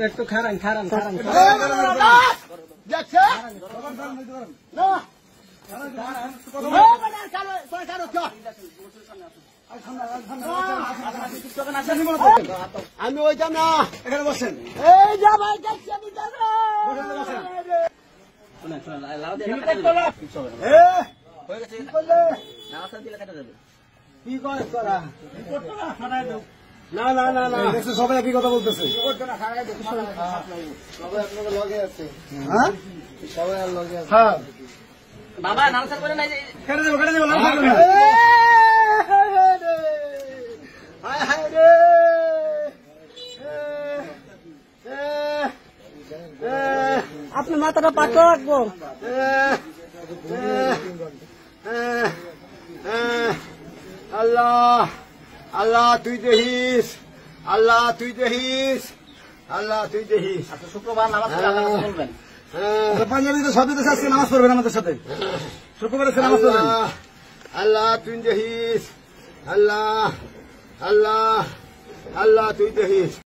একটু খারান খারান খারান আমি ওইটা না এখানে বসেন এই যা ভাই দেখছি আমি কি করে তোরা না না না না সবাই একই কথা বলতেছে সবাই আপনাদের লগে আছে হ্যাঁ সবাই আর লগে আছে হ্যাঁ বাবা নামসার করে নাই যে কেটে দেবো কেটে দেবো হায় হায় রে আপনি মাথাটা পাকো রাখবো আল্লাহ আল্লাহ তুই দেখিস আল্লাহ তুই দেখিস আল্লাহ তুই দেখিস শুক্রবার নামাজ বলবেন পাঞ্জাবি তো সব দিতে আজকে নামাজ পড়বেন আমাদের সাথে শুক্রবার নামাজ পড়বেন আল্লাহ তুই দেখিস আল্লাহ আল্লাহ আল্লাহ তুই দেখিস